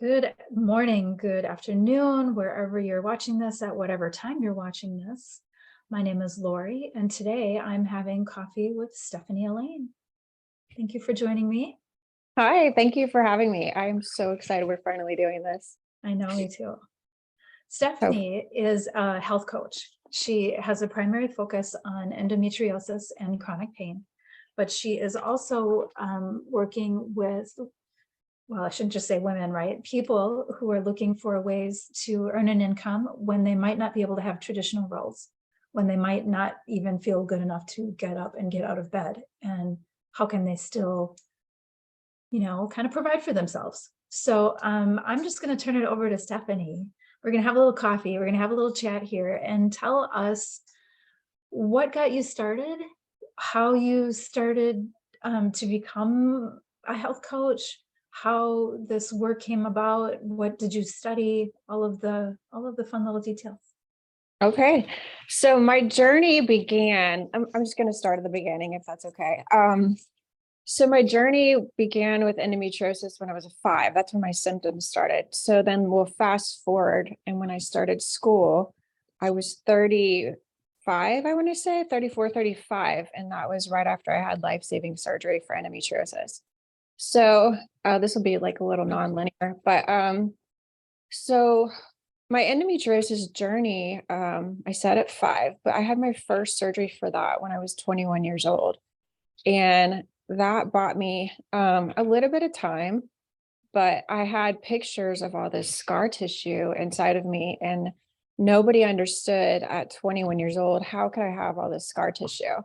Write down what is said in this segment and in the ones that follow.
Good morning, good afternoon, wherever you're watching this, at whatever time you're watching this. My name is Lori, and today I'm having coffee with Stephanie Elaine. Thank you for joining me. Hi, thank you for having me. I'm so excited we're finally doing this. I know, me too. Oh, Stephanie is a health coach. She has a primary focus on endometriosis and chronic pain, but she is also working with, well, I shouldn't just say women, right? People who are looking for ways to earn an income when they might not be able to have traditional roles, when they might not even feel good enough to get up and get out of bed. And how can they still, kind of provide for themselves? So I'm just going to turn it over to Stephanie. We're going to have a little coffee. We're going to have a little chat here and tell us what got you started, how you started to become a health coach, how this work came about, what did you study, all of the fun little details. okay. So my journey began, I'm just going to start at the beginning if that's okay. So my journey began with endometriosis when I was 5. That's when my symptoms started. So then we'll fast forward. And when I started school, I was 35, I want to say 34, 35. And that was right after I had life-saving surgery for endometriosis. So this will be like a little non-linear, but so my endometriosis journey, I said at 5, but I had my first surgery for that when I was 21 years old. And that bought me a little bit of time, but I had pictures of all this scar tissue inside of me, and nobody understood at 21 years old, how could I have all this scar tissue?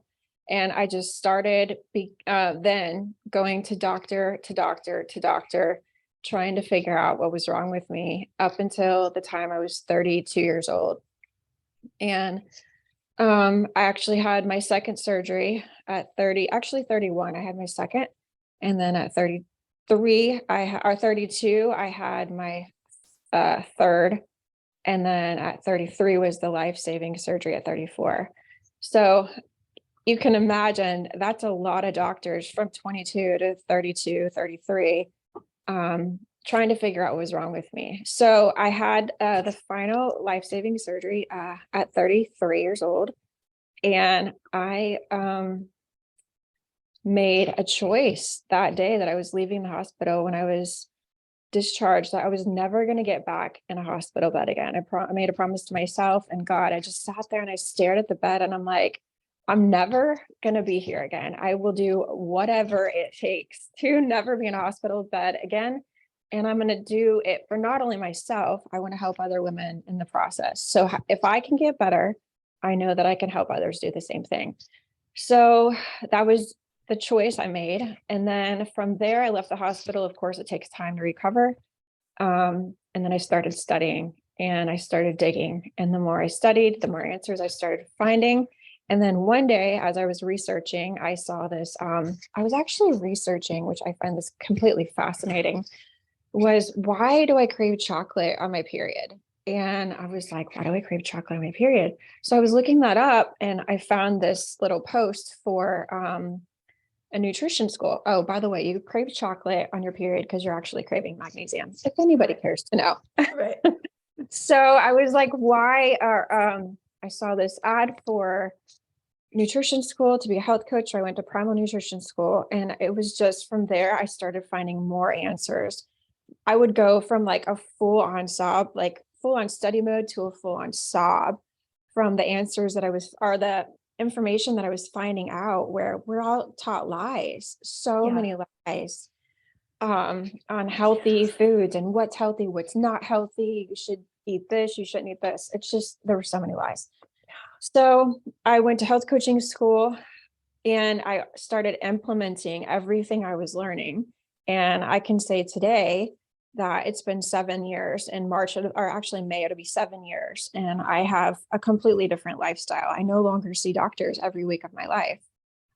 And I just started then going to doctor to doctor to doctor, trying to figure out what was wrong with me up until the time I was 32 years old. And I actually had my second surgery at 30, actually 31. I had my second. And then at 33, or 32, I had my third. And then at 33 was the life-saving surgery at 34. So you can imagine that's a lot of doctors from 22 to 32, 33, trying to figure out what was wrong with me. So I had the final life-saving surgery at 33 years old. And I made a choice that day that I was leaving the hospital when I was discharged that I was never going to get back in a hospital bed again. I made a promise to myself and God. I just sat there and I stared at the bed and I'm like, I'm never going to be here again. I will do whatever it takes to never be in a hospital bed again. And I'm going to do it for not only myself, I want to help other women in the process. So if I can get better, I know that I can help others do the same thing. So that was the choice I made. And then from there, I left the hospital. Of course, it takes time to recover. And then I started studying and I started digging. And the more I studied, the more answers I started finding. And then one day, as I was researching, I saw this. I was actually researching, which I find this completely fascinating, was why do I crave chocolate on my period? And I was like, why do I crave chocolate on my period? So I was looking that up and I found this little post for a nutrition school. Oh, by the way, you crave chocolate on your period because you're actually craving magnesium, if anybody cares to know. Right. So I was like, why are, I saw this ad for nutrition school to be a health coach. So I went to primal nutrition school and it was just from there, I started finding more answers. I would go from like a full on sob, like full on study mode to a full on sob from the answers that or the information that I was finding out, where we're all taught lies, so many lies on healthy foods and what's healthy, what's not healthy. You should eat this, you shouldn't eat this. It's just, there were so many lies. So I went to health coaching school and I started implementing everything I was learning. And I can say today that it's been 7 years in March, or actually May, it'll be 7 years. And I have a completely different lifestyle. I no longer see doctors every week of my life.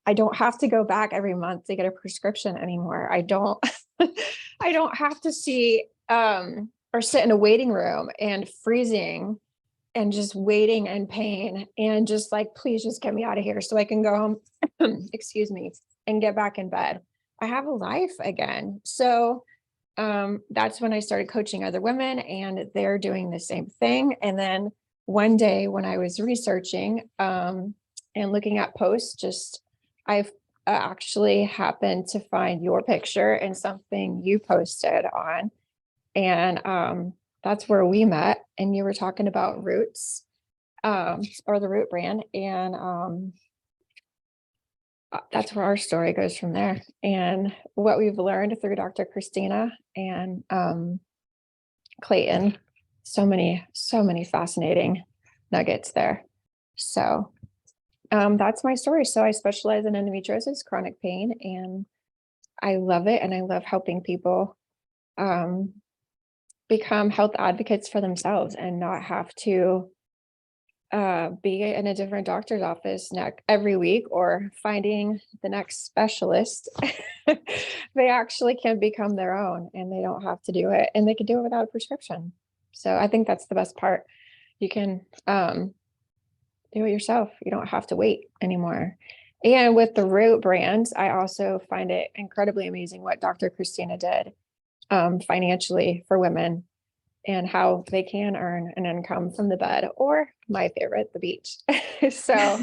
I don't have to go back every month to get a prescription anymore. I don't, I don't have to see or sit in a waiting room and freezing and just waiting in pain and just like, please just get me out of here so I can go home, excuse me, and get back in bed. I have a life again. So that's when I started coaching other women, and they're doing the same thing. And then one day when I was researching and looking at posts, I've actually happened to find your picture and something you posted on. And that's where we met. And you were talking about Roots, or the Root brand. And that's where our story goes from there. And what we've learned through Dr. Christina and Clayton, so many fascinating nuggets there. So that's my story. So I specialize in endometriosis, chronic pain, and I love it. And I love helping people become health advocates for themselves and not have to be in a different doctor's office every week or finding the next specialist. They actually can become their own, and they don't have to do it, and they can do it without a prescription. So I think that's the best part. You can do it yourself. You don't have to wait anymore. And with the Root brand, I also find it incredibly amazing what Dr. Christina did financially for women, and how they can earn an income from the bed, or my favorite, the beach. So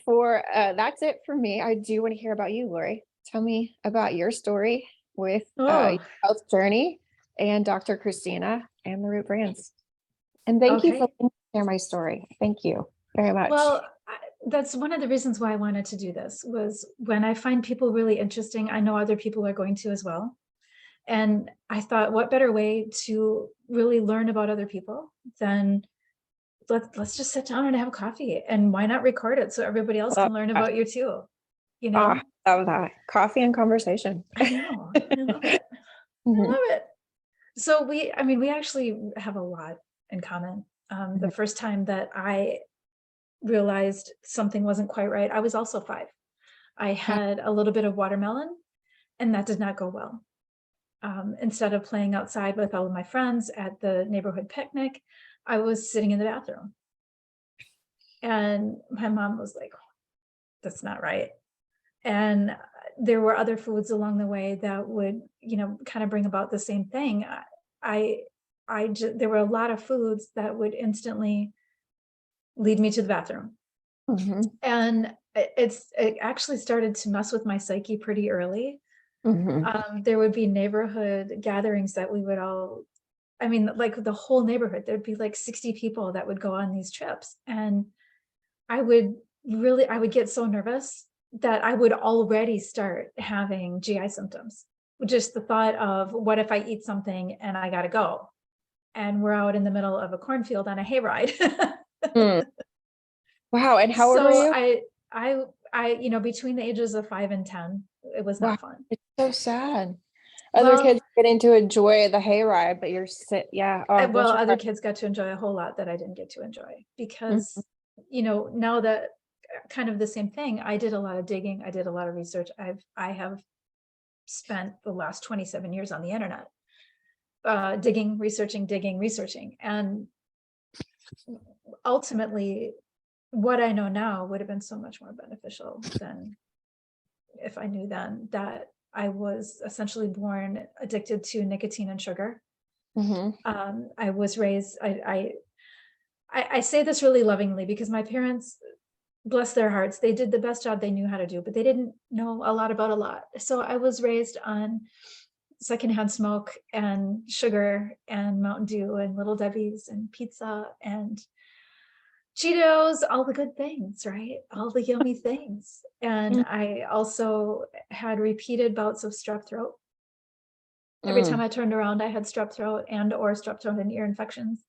for that's it for me. I do want to hear about you, Lori. Tell me about your story with Oh, health journey and Dr. Christina and the Root brands. And thank you for okay. letting me share my story. Thank you very much. Well, that's one of the reasons why I wanted to do this, was when I find people really interesting, I know other people are going to as well. And I thought, what better way to really learn about other people than let's just sit down and have coffee, and why not record it so everybody else Love can learn that. about you too, you Ah, know? love that. Coffee and conversation. I know, I love it. I Mhm, love it. So we actually have a lot in common. The mhm. first time that I realized something wasn't quite right, I was also 5. I had a little bit of watermelon, and that did not go well. Instead of playing outside with all of my friends at the neighborhood picnic, I was sitting in the bathroom. And my mom was like, that's not right. And there were other foods along the way that would, kind of bring about the same thing. I, there were a lot of foods that would instantly lead me to the bathroom. Mhm, And it actually started to mess with my psyche pretty early. mhm. There would be neighborhood gatherings that we would all, like the whole neighborhood, there'd be like 60 people that would go on these trips. And I would I would get so nervous that I would already start having GI symptoms. Just the thought of, what if I eat something and I gotta go? And we're out in the middle of a cornfield on a hayride. Mm. Wow. And how old were So you? between the ages of 5 and 10, it was Wow. not fun. It's so sad. Other Well, kids getting to enjoy the hayride, but you're sit. Yeah. Oh, bless your other heart. kids got to enjoy a whole lot that I didn't get to enjoy, Mhm, because, now that kind of the same thing, I did a lot of digging, I did a lot of research. I have spent the last 27 years on the internet, digging, researching. And ultimately, what I know now would have been so much more beneficial than if I knew then that I was essentially born addicted to nicotine and sugar. mhm, I was raised, I say this really lovingly, because my parents, bless their hearts, they did the best job they knew how to do, but they didn't know a lot about a lot. So I was raised on secondhand smoke and sugar and Mountain Dew and Little Debbie's and pizza and Cheetos, all the good things, right? All the yummy things. And mm, I also had repeated bouts of strep throat. Every time mm. I turned around, I had strep throat or strep throat and ear infections.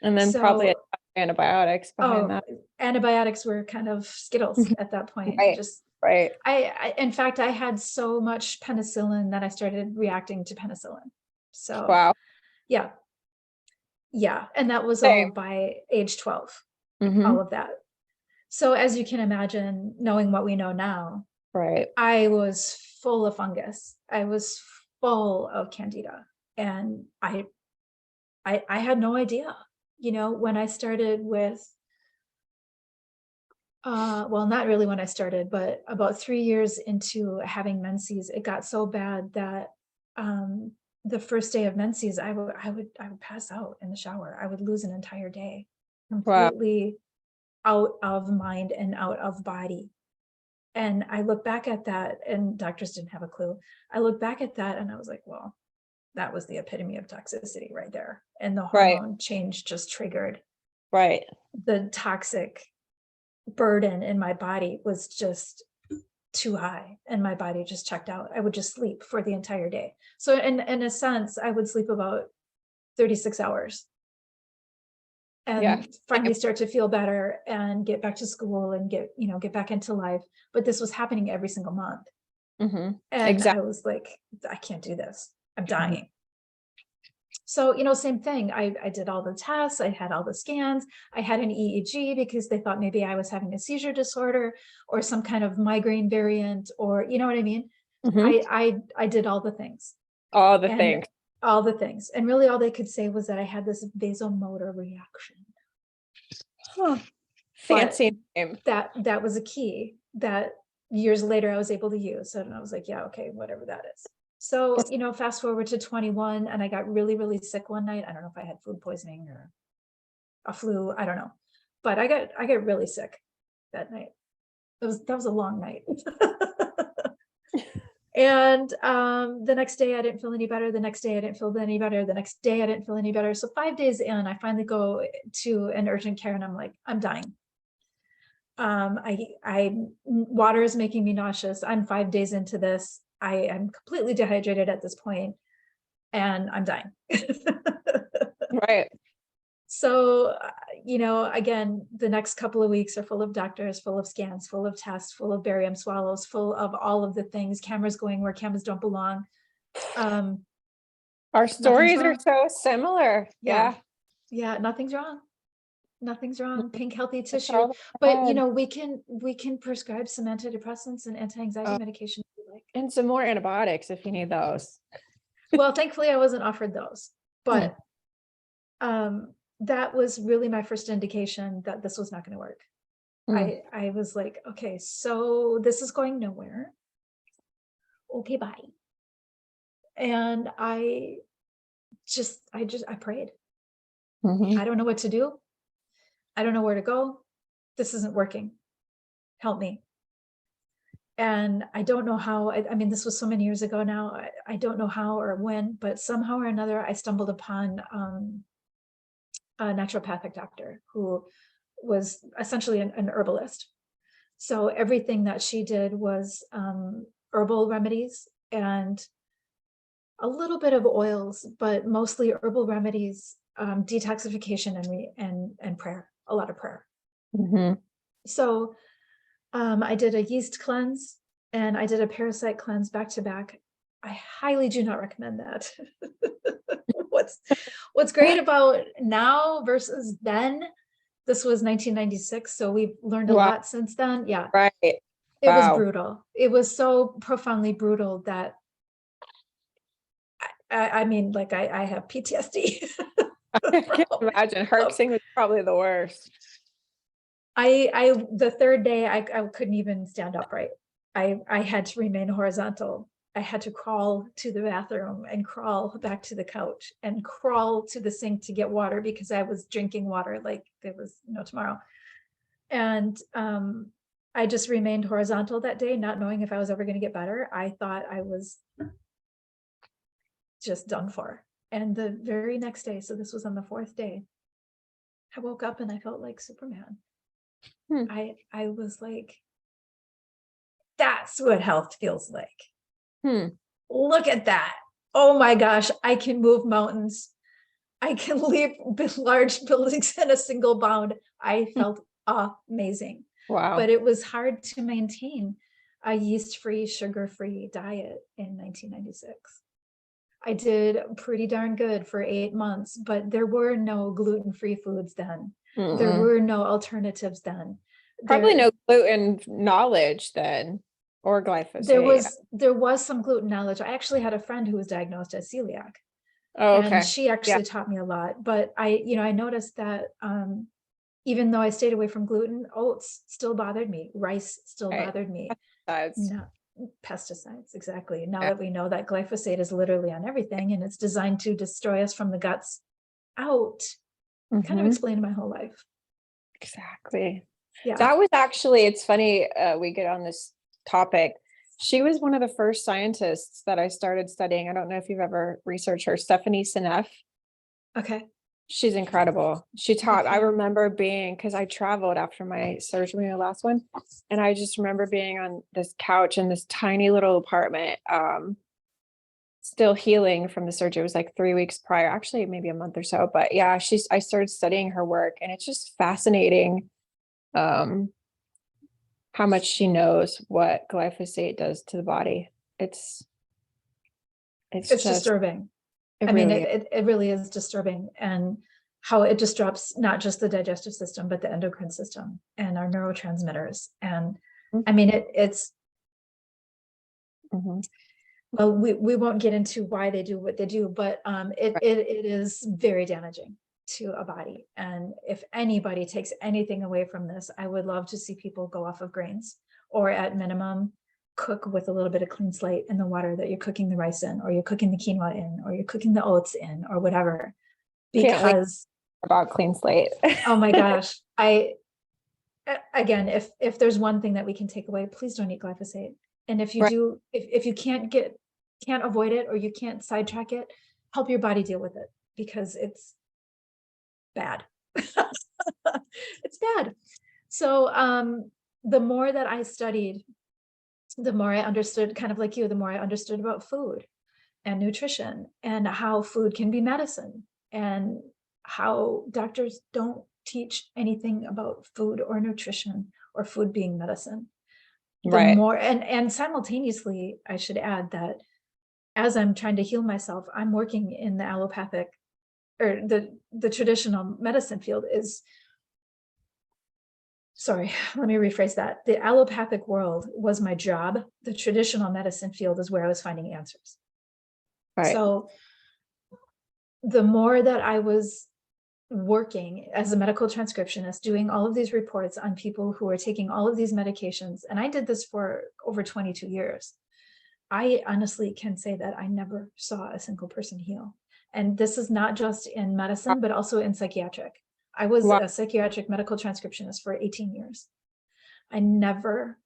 And then probably So, antibiotics behind oh, that. antibiotics were kind of Skittles Mhm. at that point. Right. Just Right. in fact, I had so much penicillin that I started reacting to penicillin. So Wow. yeah, yeah. And that was all Same. by age 12, all Hmm. of that. So as you can imagine, knowing what we know now, Right. I was full of fungus. I was full of candida. And I had no idea, when I started with, well, not really when I started, but about 3 years into having menses, it got so bad that the first day of menses, I would pass out in the shower. I would lose an entire day, Wow. completely out of mind and out of body. And I look back at that, and doctors didn't have a clue. I look back at that and I was like, well, that was the epitome of toxicity right there. And the Right. hormone change just triggered Right. the toxic burden in my body was just too high, and my body just checked out. I would just sleep for the entire day. So in a sense, I would sleep about 36 hours Yeah. and finally start to feel better and get back to school and get back into life. But this was happening every single month. Mm-hmm. And Exactly. I was like, I can't do this. I'm dying. So, same thing. I did all the tests. I had all the scans. I had an EEG because they thought maybe I was having a seizure disorder or some kind of migraine variant, or you know what I mean? Mm-hmm. I did all the things. All the And things. all the things. And really all they could say was that I had this vasomotor reaction. Huh. But Fancy name. that was a key that years later I was able to use. And I was like, yeah, okay, whatever that is. So, fast forward to 21, and I got really, really sick one night. I don't know if I had food poisoning or a flu. I don't know. But I got really sick that night. That was a long night. And the next day I didn't feel any better. The next day I didn't feel any better. The next day I didn't feel any better. So 5 days in, I finally go to an urgent care and I'm like, I'm dying. Water is making me nauseous. I'm 5 days into this. I am completely dehydrated at this point, and I'm dying. Right. So, again, the next couple of weeks are full of doctors, full of scans, full of tests, full of barium swallows, full of all of the things, cameras going where cameras don't belong. Our Nothing's stories are wrong. so similar. Yeah. Yeah. Yeah, nothing's wrong. Nothing's wrong. Pink healthy That's tissue. all But bad. we can prescribe some antidepressants and anti-anxiety medication if you like. And some more antibiotics if you need those. Well, thankfully I wasn't offered those, Hmm. but that was really my first indication that this was not going to work. Hmm. I was like, okay, so this is going nowhere. Okay, bye. And I prayed. Mhm. I don't know what to do. I don't know where to go. This isn't working. Help me. And I don't know how. I mean, this was so many years ago now. I don't know how or when, but somehow or another, I stumbled upon a naturopathic doctor who was essentially an herbalist. So everything that she did was herbal remedies and a little bit of oils, but mostly herbal remedies, detoxification and prayer, a lot of prayer. Mhm. So I did a yeast cleanse and I did a parasite cleanse back to back. I highly do not recommend that. What's great about now versus then, this was 1996, so we've learned a Wow. lot since then. Yeah, Right. it was Wow. brutal. It was so profoundly brutal that I mean, like I have PTSD. I can imagine. Herxing was probably the worst. The third day I couldn't even stand upright. I had to remain horizontal. I had to crawl to the bathroom and crawl back to the couch and crawl to the sink to get water because I was drinking water like there was no tomorrow. And I just remained horizontal that day, not knowing if I was ever going to get better. I thought I was just done for. And the very next day, so this was on the fourth day, I woke up and I felt like Superman. Hmm. I was like, that's what health feels like. Hmm. Look at that. Oh my gosh, I can move mountains. I can leap large buildings in a single bound. I felt amazing. Wow. But it was hard to maintain a yeast-free, sugar-free diet in 1996. I did pretty darn good for 8 months, but there were no gluten-free foods then. There Mm-mm. were no alternatives then. Probably no gluten knowledge then, or glyphosate. There was some gluten knowledge. I actually had a friend who was diagnosed as celiac. Oh, And okay. she actually taught me a lot. But I noticed that even though I stayed away from gluten, oats still bothered me. Rice still Right. bothered me. Pesticides. Pesticides, exactly. Now Yeah. that we know that glyphosate is literally on everything and it's designed to destroy us from the guts out, kind of Mhm. explained my whole life. Exactly. Yeah. That was actually, it's funny, we get on this topic. She was one of the first scientists that I started studying. I don't know if you've ever researched her, Stephanie Elaine. Okay. She's incredible. She taught, I Okay. remember being, because I traveled after my surgery, my last one, and I just remember being on this couch in this tiny little apartment, still healing from the surgery. It was like 3 weeks prior, actually maybe a month or so. But yeah, I started studying her work, and it's just fascinating how much she knows what glyphosate does to the body. It's It's just, disturbing. it I mean, really is. it really is disturbing, and how it disrupts not just the digestive system, but the endocrine system and our neurotransmitters. And I mean, it's, Mhm. well, we won't get into why they do what they do, but Right. it is very damaging to a body. And if anybody takes anything away from this, I would love to see people go off of grains, or at minimum cook with a little bit of clean slate in the water that you're cooking the rice in, or you're cooking the quinoa in, or you're cooking the oats in, or whatever. Can't wait Because about clean slate. oh my gosh, again, if there's one thing that we can take away, please don't eat glyphosate. And if you Right. do, if you can't avoid it, or you can't sidetrack it, help your body deal with it, because it's bad. It's bad. So the more that I studied, the more I understood, kind of like you, the more I understood about food and nutrition, and how food can be medicine, and how doctors don't teach anything about food or nutrition or food being medicine. The Right. more, and simultaneously, I should add that as I'm trying to heal myself, I'm working in the allopathic, or the traditional medicine field is, sorry, let me rephrase that. The allopathic world was my job. The traditional medicine field is where I was finding answers. Right. So the more that I was working as a medical transcriptionist, doing all of these reports on people who are taking all of these medications, and I did this for over 22 years, I honestly can say that I never saw a single person heal. And this is not just in medicine, but also in psychiatric. I was Wow. a psychiatric medical transcriptionist for 18 years. I never,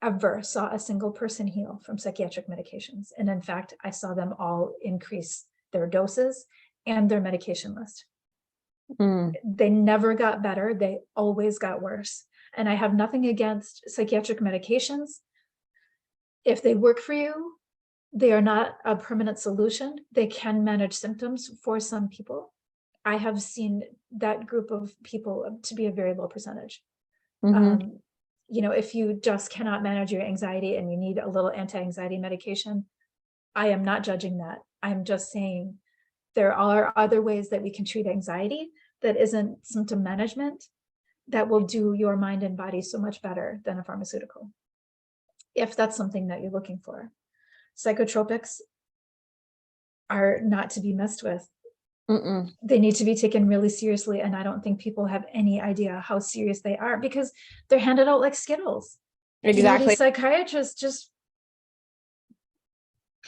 ever saw a single person heal from psychiatric medications. And in fact, I saw them all increase their doses and their medication list. Mm. They never got better. They always got worse. And I have nothing against psychiatric medications. If they work for you, they are not a permanent solution. They can manage symptoms for some people. I have seen that group of people to be a very low percentage. Mhm. If you just cannot manage your anxiety and you need a little anti-anxiety medication, I am not judging that. I'm just saying there are other ways that we can treat anxiety that isn't symptom management, that will do your mind and body so much better than a pharmaceutical, if that's something that you're looking for. Psychotropics are not to be messed with. Mm-mm. They need to be taken really seriously, and I don't think people have any idea how serious they are, because they're handed out like Skittles. Exactly. These psychiatrists just,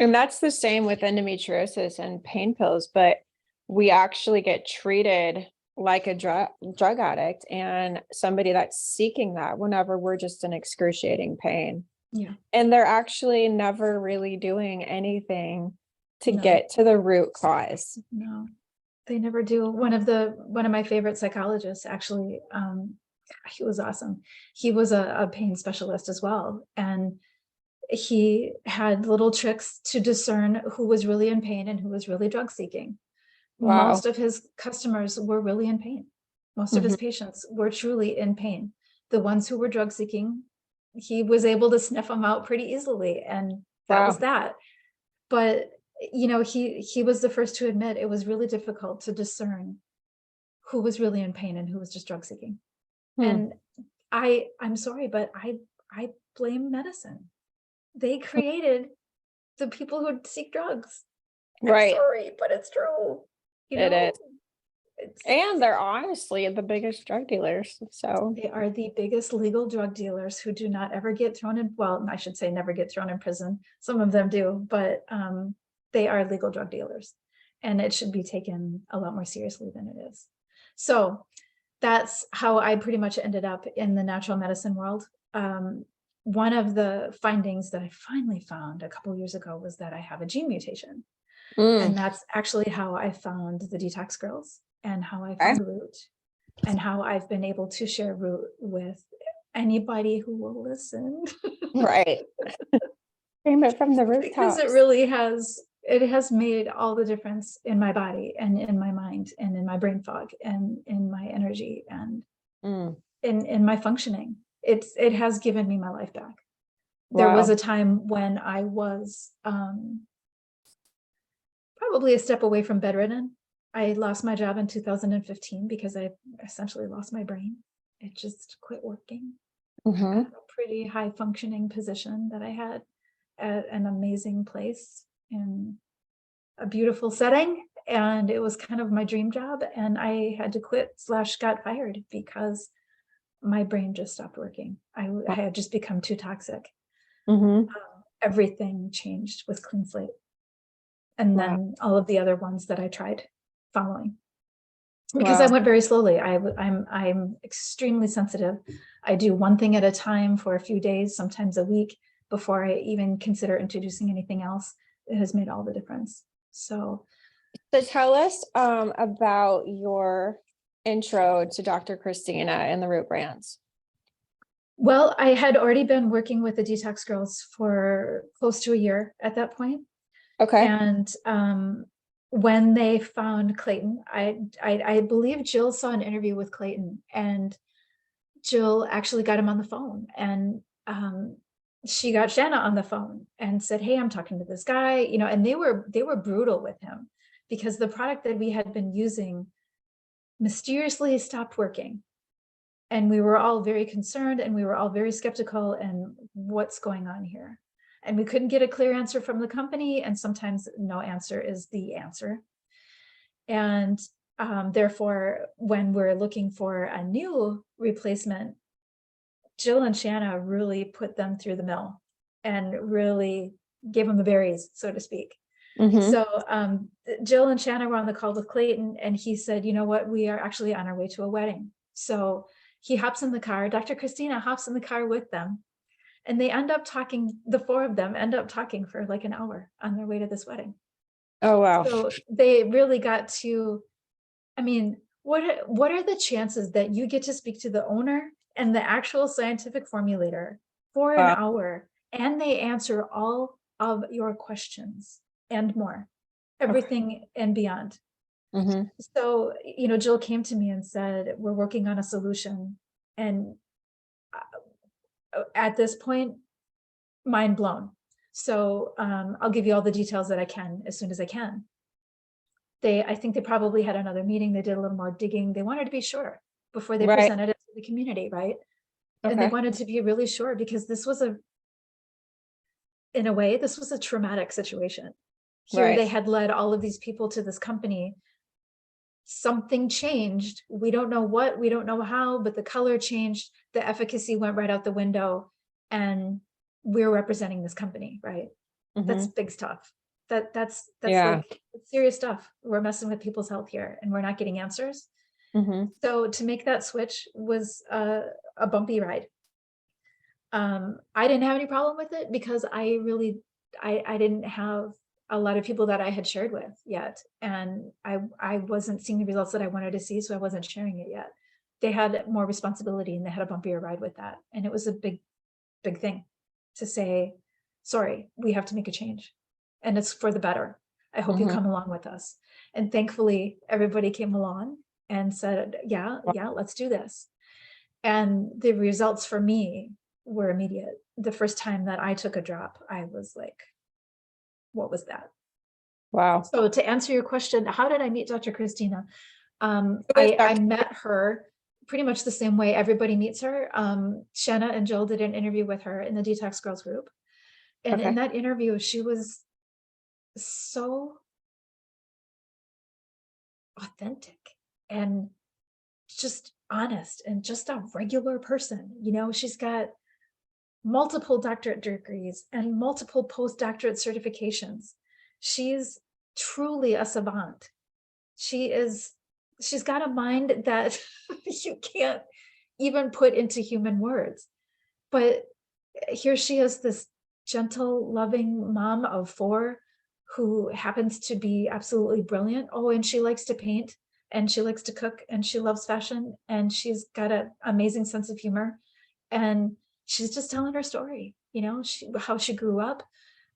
And that's the same with endometriosis and pain pills, but we actually get treated like a drug addict and somebody that's seeking that whenever we're just in excruciating pain. yeah, And they're actually never really doing anything to no, get to the root cause. no, they never do. One of my favorite psychologists, actually, he was awesome. He was a pain specialist as well, and he had little tricks to discern who was really in pain and who was really drug seeking. Wow. Most of his customers were really in pain. Most of his Mhm. patients were truly in pain. The ones who were drug seeking, he was able to sniff them out pretty easily, and that was Wow. that. But he was the first to admit it was really difficult to discern who was really in pain and who was just drug seeking. Hmm. And I'm sorry, but I blame medicine. They created the people who seek drugs. I'm Right. sorry, but it's true. You It know, is. And they're honestly the biggest drug dealers. So They are the biggest legal drug dealers who do not ever get thrown in, well, I should say never get thrown in prison. Some of them do, but they are legal drug dealers, and it should be taken a lot more seriously than it is. So that's how I pretty much ended up in the natural medicine world. One of the findings that I finally found a couple years ago was that I have a gene mutation. And that's actually how I found the Detox Girls, and how I found Root, and how I've been able to share Root with anybody who will listen. right. Scream it from the Because rooftops. it has made all the difference in my body and in my mind and in my brain fog and in my energy and in my functioning. It has given me my life back. There was a time when I was probably a step away from bedridden. I lost my job in 2015 because I essentially lost my brain. It just quit working. A pretty high functioning position that I had at an amazing place in a beautiful setting. And it was kind of my dream job. And I had to quit / got fired because my brain just stopped working. I had just become too toxic. Everything changed with Clean Slate. And then all of the other ones that I tried following, because I went very slowly. I'm extremely sensitive. I do one thing at a time for a few days, sometimes a week, before I even consider introducing anything else. It has made all the difference. So tell us about your intro to Dr. Christina and the Root brands. Well, I had already been working with the Detox Girls for close to a year at that point. Okay. And when they found Clayton, I believe Jill saw an interview with Clayton, and Jill actually got him on the phone, and she got Shanna on the phone and said, "Hey, I'm talking to this guy," and they were brutal with him because the product that we had been using mysteriously stopped working. And we were all very concerned, and we were all very skeptical, and what's going on here? And we couldn't get a clear answer from the company, and sometimes no answer is the answer. And therefore, when we're looking for a new replacement, Jill and Shanna really put them through the mill and really gave them the berries, so to speak. So Jill and Shanna were on the call with Clayton, and he said, "You know what? We are actually on our way to a wedding." So he hops in the car. Dr. Christina hops in the car with them. And they end up talking, the four of them end up talking for like an hour on their way to this wedding. Oh, wow. So they really got to, I mean, what are the chances that you get to speak to the owner and the actual scientific formulator for an hour, and they answer all of your questions and more, everything and beyond. So, Jill came to me and said, "We're working on a solution." And at this point, mind blown. So I'll give you all the details that I can as soon as I can. I think they probably had another meeting. They did a little more digging. They wanted to be sure before they presented it to the community, right? And they wanted to be really sure, because this was in a way, this was a traumatic situation. Here they had led all of these people to this company. Something changed. We don't know what, we don't know how, but the color changed. The efficacy went right out the window, and we're representing this company, right? That's big stuff. That's like serious stuff. We're messing with people's health here, and we're not getting answers. So to make that switch was a bumpy ride. I didn't have any problem with it because I didn't have a lot of people that I had shared with yet. And I wasn't seeing the results that I wanted to see, so I wasn't sharing it yet. They had more responsibility, and they had a bumpier ride with that. And it was a big thing to say, "Sorry, we have to make a change. And it's for the better. I hope you come along with us." And thankfully, everybody came along and said, yeah, let's do this. And the results for me were immediate. The first time that I took a drop, I was like, what was that? Wow. So to answer your question, how did I meet Dr. Christina? I met her pretty much the same way everybody meets her. Shanna and Jill did an interview with her in the Detox Girls group. And in that interview, she was so authentic and just honest and just a regular person. You know, she's got multiple doctorate degrees and multiple postdoctorate certifications. She's truly a savant. She's got a mind that you can't even put into human words. But here she is, this gentle, loving mom of 4 who happens to be absolutely brilliant. Oh, and she likes to paint and she likes to cook and she loves fashion and she's got an amazing sense of humor. And she's just telling her story, you know, how she grew up,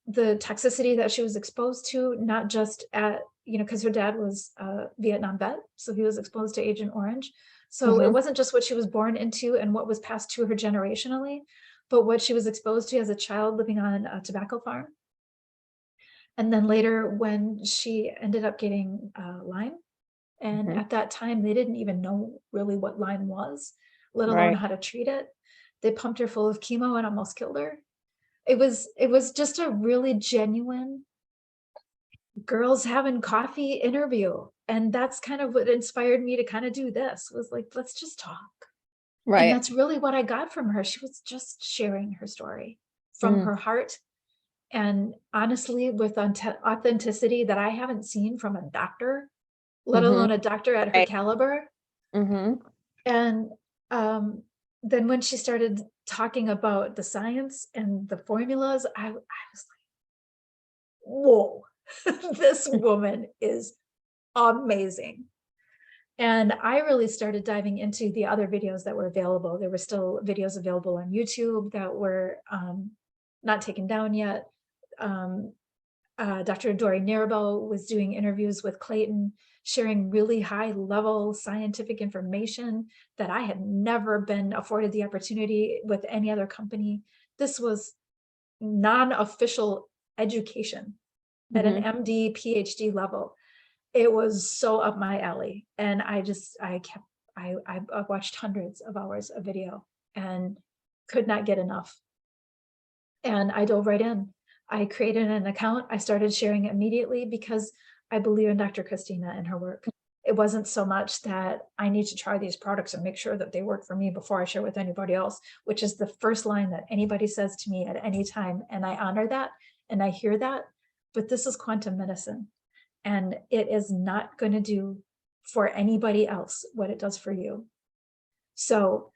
the toxicity that she was exposed to, not just at, you know, because her dad was a Vietnam vet, so he was exposed to Agent Orange. So it wasn't just what she was born into and what was passed to her generationally, but what she was exposed to as a child living on a tobacco farm. And then later when she ended up getting Lyme, and at that time they didn't even know really what Lyme was, let alone Right. how to treat it. They pumped her full of chemo and almost killed her. It was just a really genuine girls having coffee interview. And that's kind of what inspired me to kind of do this, was like, let's just talk. And Right. that's really what I got from her. She was just sharing her story from her heart. And honestly, with authenticity that I haven't seen from a doctor, let Mm-hmm. alone a doctor at her Right. caliber. Mm-hmm. And then when she started talking about the science and the formulas, I was like, whoa, this woman is amazing. And I really started diving into the other videos that were available. There were still videos available on YouTube that were not taken down yet. Dr. Dory Narabo was doing interviews with Clayton, sharing really high level scientific information that I had never been afforded the opportunity with any other company. This was non-official education at an Mm-hmm. MD, PhD level. It was so up my alley. And I watched hundreds of hours of video and could not get enough. And I dove right in. I created an account. I started sharing it immediately because I believe in Dr. Christina and her work. It wasn't so much that I need to try these products and make sure that they work for me before I share with anybody else, which is the first line that anybody says to me at any time. And I honor that and I hear that. But this is quantum medicine, and it is not going to do for anybody else what it does for you. So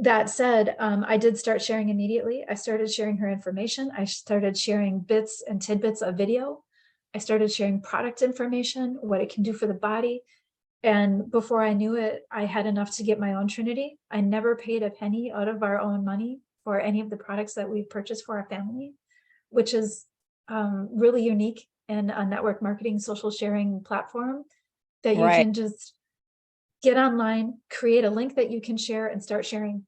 that said, I did start sharing immediately. I started sharing her information. I started sharing bits and tidbits of video. I started sharing product information, what it can do for the body. And before I knew it, I had enough to get my own Trinity. I never paid a penny out of our own money for any of the products that we've purchased for our family, which is really unique in a network marketing social sharing platform, that you Right. can just get online, create a link that you can share and start sharing.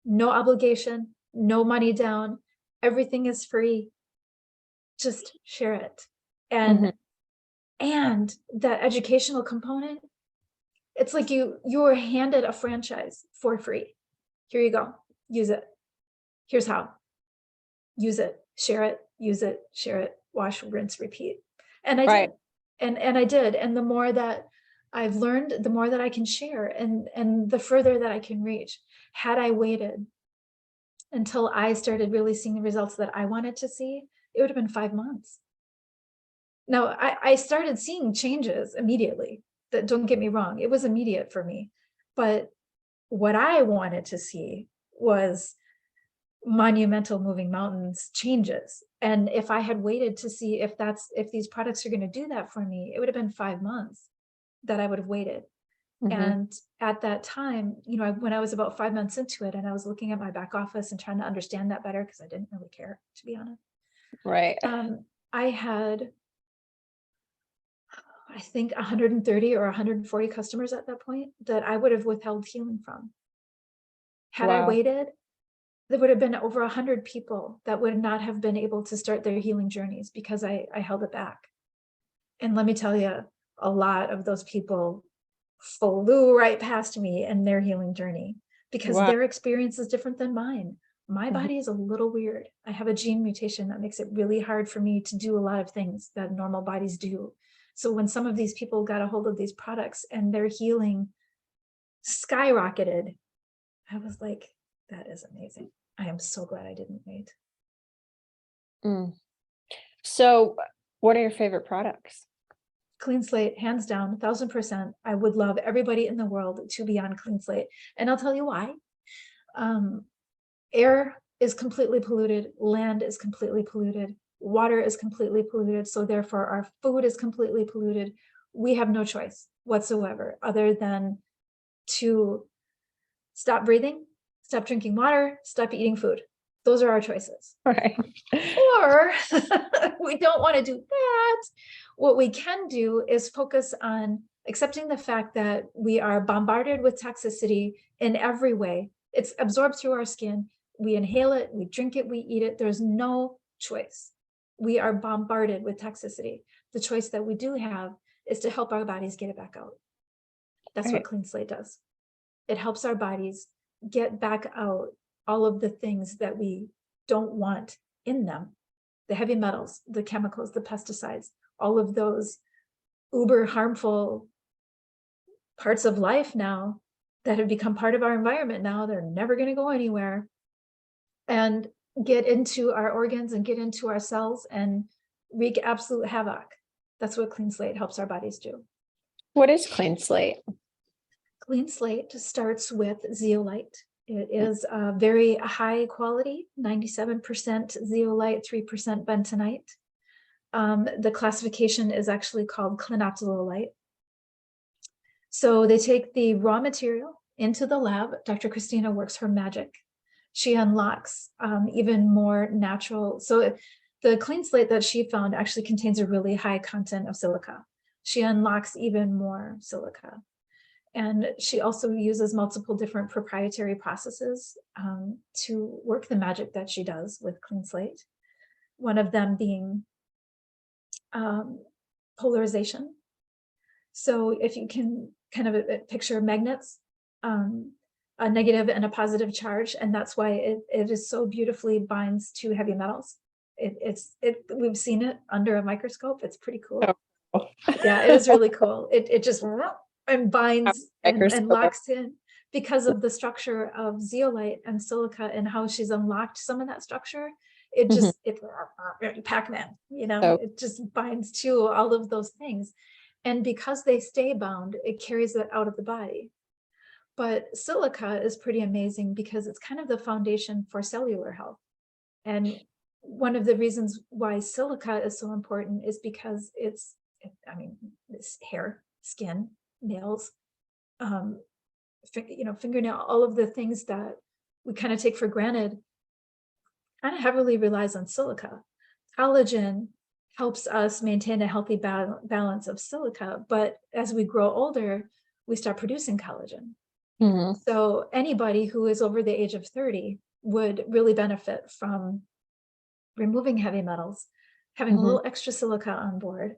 No obligation, no money down. Everything is free. Just share it. Mm-hmm. And that educational component, it's like you were handed a franchise for free. Here you go. Use it. Here's how. Use it, share it, use it, share it, wash, rinse, repeat. And I Right. did. And I did. And the more that I've learned, the more that I can share and the further that I can reach. Had I waited until I started really seeing the results that I wanted to see, it would have been 5 months. Now, I started seeing changes immediately. That, don't get me wrong, it was immediate for me. But what I wanted to see was monumental moving mountains changes. And if I had waited to see if these products are going to do that for me, it would have been 5 months that I would have waited. Mm-hmm. And at that time, you know, when I was about 5 months into it and I was looking at my back office and trying to understand that better, because I didn't really care, to be honest. Right. I had, I think, 130 or 140 customers at that point that I would have withheld healing from. Had I Wow. waited, there would have been over 100 people that would not have been able to start their healing journeys because I held it back. And let me tell you, a lot of those people flew right past me in their healing journey because Wow. their experience is different than mine. My Mm-hmm. body is a little weird. I have a gene mutation that makes it really hard for me to do a lot of things that normal bodies do. So when some of these people got a hold of these products and their healing skyrocketed. I was like, that is amazing. I am so glad I didn't wait. Mm. So what are your favorite products? Clean slate, hands down, 1000%. I would love everybody in the world to be on clean slate. And I'll tell you why. Air is completely polluted. Land is completely polluted. Water is completely polluted. So therefore our food is completely polluted. We have no choice whatsoever other than to stop breathing, stop drinking water, stop eating food. Those are our choices. Right. Or we don't want to do that. What we can do is focus on accepting the fact that we are bombarded with toxicity in every way. It's absorbed through our skin. We inhale it, we drink it, we eat it. There's no choice. We are bombarded with toxicity. The choice that we do have is to help our bodies get it back out. That's what Clean Slate does. It helps our bodies get back out all of the things that we don't want in them. The heavy metals, the chemicals, the pesticides, all of those uber harmful parts of life now that have become part of our environment now, they're never going to go anywhere, and get into our organs and get into our cells and wreak absolute havoc. That's what Clean Slate helps our bodies do. What is Clean Slate? Clean Slate starts with zeolite. It is a very high quality, 97% zeolite, 3% bentonite. The classification is actually called clinoptilolite. So they take the raw material into the lab. Dr. Christina works her magic. She unlocks even more natural. So the Clean Slate that she found actually contains a really high content of silica. She unlocks even more silica. And she also uses multiple different proprietary processes to work the magic that she does with Clean Slate. One of them being polarization. So if you can kind of picture magnets, a negative and a positive charge, and that's why it is so beautifully binds to heavy metals. We've seen it under a microscope. It's pretty cool. Oh. Yeah, it is really cool. It just and binds and locks in because of the structure of zeolite and silica and how she's unlocked some of that structure. It just Pac-Man, it just binds to all of those things. And because they stay bound, it carries it out of the body. But silica is pretty amazing because it's kind of the foundation for cellular health. And one of the reasons why silica is so important is because it's hair, skin, nails, fingernail, all of the things that we kind of take for granted kind of heavily relies on silica. Collagen helps us maintain a healthy balance of silica, but as we grow older, we start producing collagen. Mm-hmm. So anybody who is over the age of 30 would really benefit from removing heavy metals, having a little extra silica on board.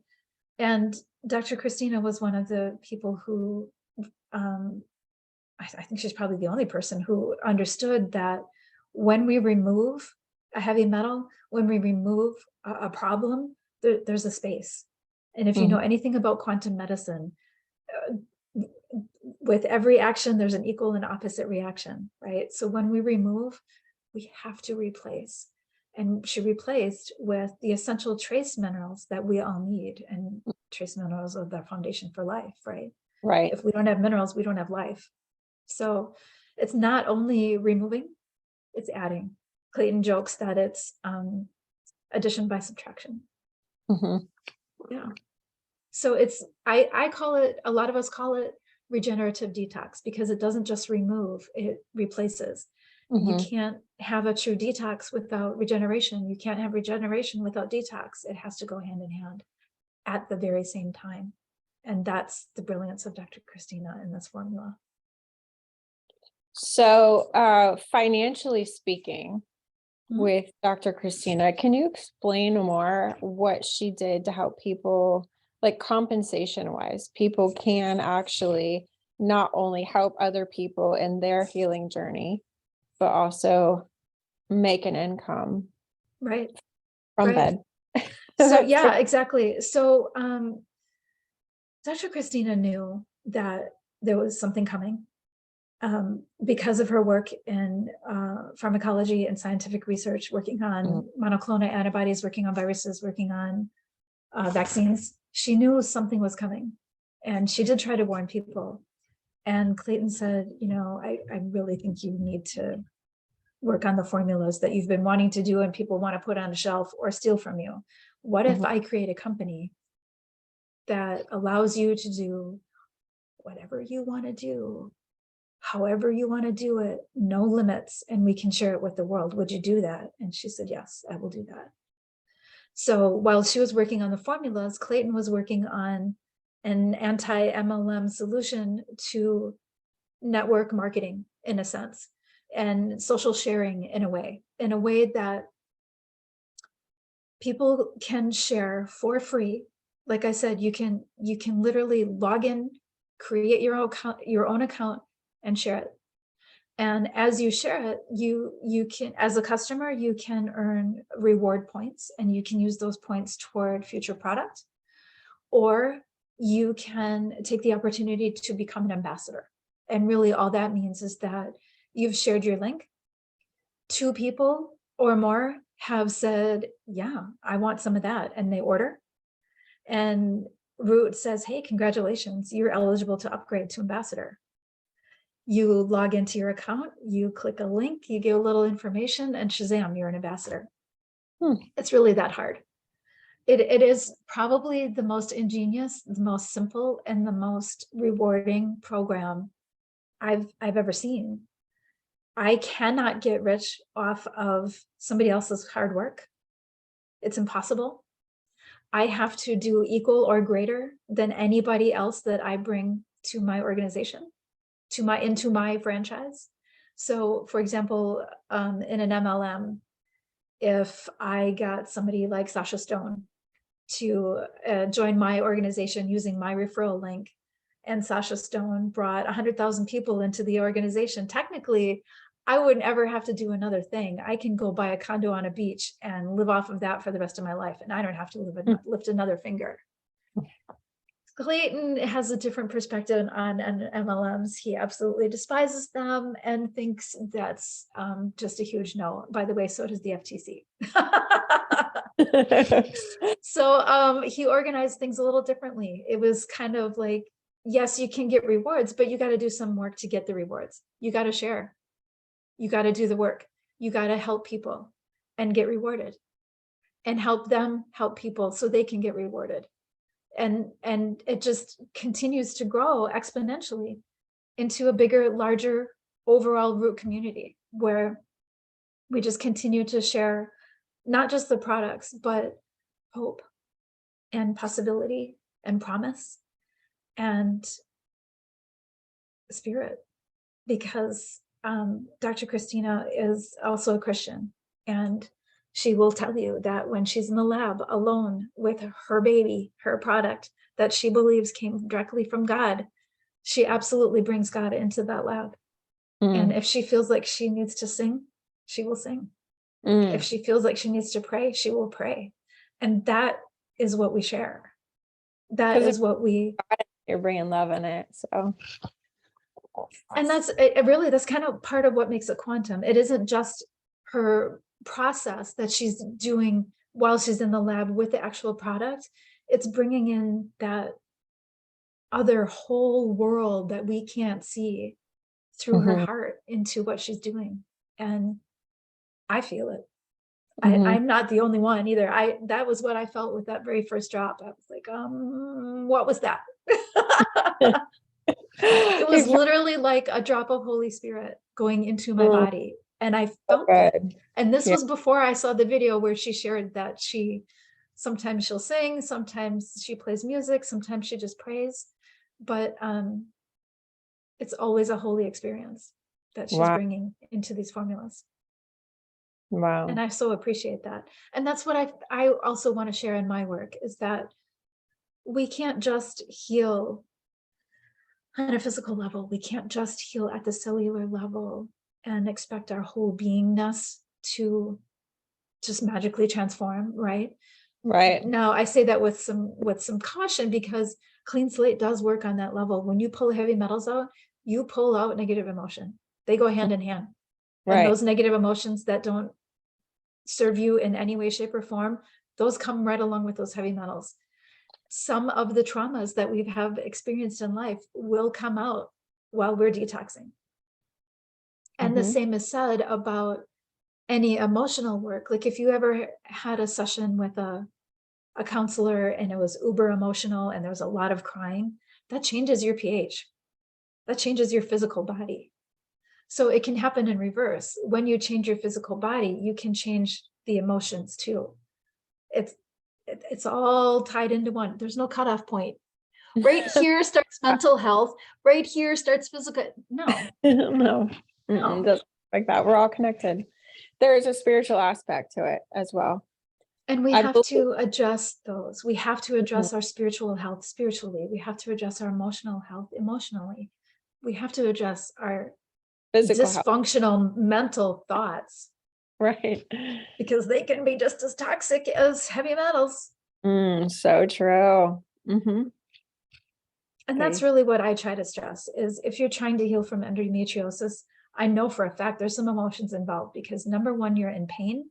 And Dr. Christina was one of the people who, I think she's probably the only person who understood that when we remove a heavy metal, when we remove a problem, there's a space. And if you know anything about quantum medicine, with every action, there's an equal and opposite reaction, right? So when we remove, we have to replace. And she replaced with the essential trace minerals that we all need. And trace minerals are the foundation for life, right? Right. If we don't have minerals, we don't have life. So it's not only removing, it's adding. Clayton jokes that it's addition by subtraction. Yeah. So it's, I call it, a lot of us call it regenerative detox because it doesn't just remove, it replaces. You can't have a true detox without regeneration. You can't have regeneration without detox. It has to go hand in hand at the very same time. And that's the brilliance of Dr. Christina in this formula. So financially speaking, with Dr. Christina, can you explain more what she did to help people, like compensation wise? People can actually not only help other people in their healing journey, but also make an income right from bed. So yeah, exactly. So Dr. Christina knew that there was something coming. because of her work in pharmacology and scientific research, working on monoclonal antibodies, working on viruses, working on vaccines, she knew something was coming. And she did try to warn people. And Clayton said, I really think you need to work on the formulas that you've been wanting to do and people want to put on a shelf or steal from you. What if I create a company that allows you to do whatever you want to do, however you want to do it, no limits, and we can share it with the world? Would you do that? And she said, yes, I will do that. So while she was working on the formulas, Clayton was working on an anti-MLM solution to network marketing, in a sense, and social sharing in a way that people can share for free. Like I said, you can literally log in, create your own account and share it. And as you share it, you can, as a customer, you can earn reward points, and you can use those points toward future product, or you can take the opportunity to become an ambassador. And really all that means is that you've shared your link. 2 people or more have said, yeah, I want some of that, and they order. And Root says, hey, congratulations, you're eligible to upgrade to ambassador. You log into your account, you click a link, you give a little information, and shazam, you're an ambassador. It's really that hard. It is probably the most ingenious, the most simple, and the most rewarding program I've ever seen. I cannot get rich off of somebody else's hard work. It's impossible. I have to do equal or greater than anybody else that I bring to my organization, into my franchise. So for example, in an MLM, if I got somebody like Sasha Stone to join my organization using my referral link, and Sasha Stone brought 100,000 people into the organization, technically, I wouldn't ever have to do another thing. I can go buy a condo on a beach and live off of that for the rest of my life, and I don't have to lift another finger. Clayton has a different perspective on MLMs. He absolutely despises them and thinks that's just a huge no. By the way, so does the FTC. So he organized things a little differently. It was kind of like, yes, you can get rewards, but you got to do some work to get the rewards. You got to share. You got to do the work. You got to help people and get rewarded, and help them help people so they can get rewarded. And it just continues to grow exponentially into a bigger, larger overall Root community, where we just continue to share not just the products, but hope and possibility and promise and spirit. Because Dr. Christina is also a Christian, and she will tell you that when she's in the lab alone with her baby, her product that she believes came directly from God, she absolutely brings God into that lab. And if she feels like she needs to sing, she will sing. If she feels like she needs to pray, she will pray. And that is what we share. That is what you're bringing love in it. So, and that's really, that's kind of part of what makes it quantum. It isn't just her process that she's doing while she's in the lab with the actual product. It's bringing in that other whole world that we can't see through her heart into what she's doing. And I feel it. I'm not the only one either. That was what I felt with that very first drop. I was like, what was that? It was literally like a drop of Holy Spirit going into my body. And I felt it. And this was before I saw the video where she shared that sometimes she'll sing, sometimes she plays music, sometimes she just prays. But it's always a holy experience that she's bringing into these formulas. Wow. And I so appreciate that. And that's what I also want to share in my work, is that we can't just heal on a physical level. We can't just heal at the cellular level and expect our whole beingness to just magically transform, right? Right. Now, I say that with some caution, because clean slate does work on that level. When you pull heavy metals out, you pull out negative emotion. They go hand in hand. And Right. those negative emotions that don't serve you in any way, shape, or form, those come right along with those heavy metals. Some of the traumas that we have experienced in life will come out while we're detoxing. And the same is said about any emotional work. Like if you ever had a session with a counselor and it was uber emotional and there was a lot of crying, that changes your pH. That changes your physical body. So it can happen in reverse. When you change your physical body, you can change the emotions too. It's all tied into one. There's no cutoff point. Right here starts mental health. Right here starts physical. No, No, no. doesn't like that. We're all connected. There is a spiritual aspect to it as well. And we I have believe- to adjust those. We have to address our spiritual health spiritually. We have to address our emotional health emotionally. We have to address our Physical health. dysfunctional mental thoughts, Right. because they can be just as toxic as heavy metals. So true. And that's really what I try to stress is if you're trying to heal from endometriosis, I know for a fact there's some emotions involved, because number one, you're in pain,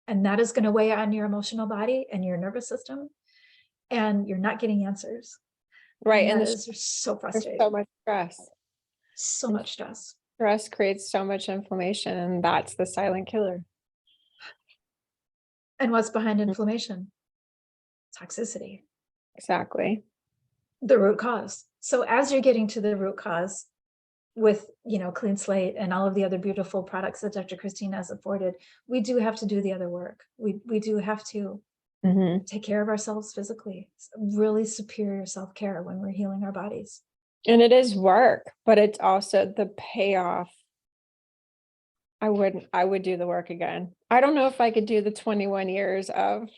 and that is going to weigh on your emotional body and your nervous system, and you're not getting answers. Right. And And that is so there's frustrating. so much stress. So much stress. Stress creates so much inflammation, and that's the silent killer. And what's behind inflammation? Toxicity. Exactly. The root cause. So as you're getting to the root cause with, Clean Slate and all of the other beautiful products that Dr. Christine has afforded, we do have to do the other work. We do have to take care of ourselves physically. It's really superior self-care when we're healing our bodies. And it is work, but it's also the payoff. I would do the work again. I don't know if I could do the 21 years of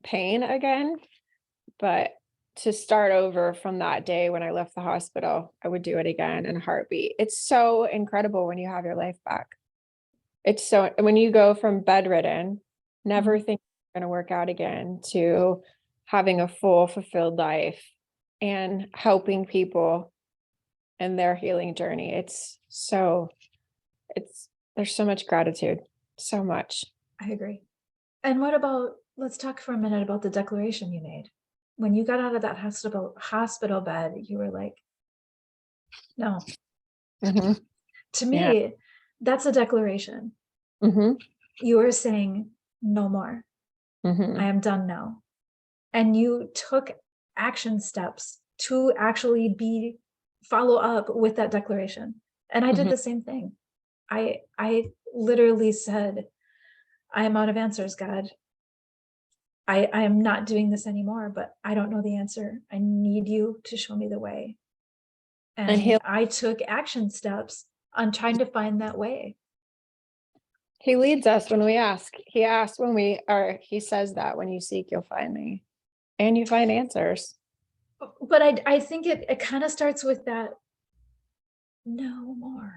pain again, but to start over from that day when I left the hospital, I would do it again in a heartbeat. It's so incredible when you have your life back. It's so, when you go from bedridden, never think you're going to work out again, to having a full, fulfilled life and helping people in their healing journey. There's so much gratitude, so much. I agree. And let's talk for a minute about the declaration you made. When you got out of that hospital bed, you were like, no. To me, that's a declaration. You are saying no more. I am done now. And you took action steps to actually follow up with that declaration. And I did the same thing. I literally said, I am out of answers, God. I am not doing this anymore, but I don't know the answer. I need you to show me the way. And I took action steps on trying to find that way. He leads us when we ask. He asks he says that when you seek, you'll find me. And you find answers. But I think it kind of starts with that, no more.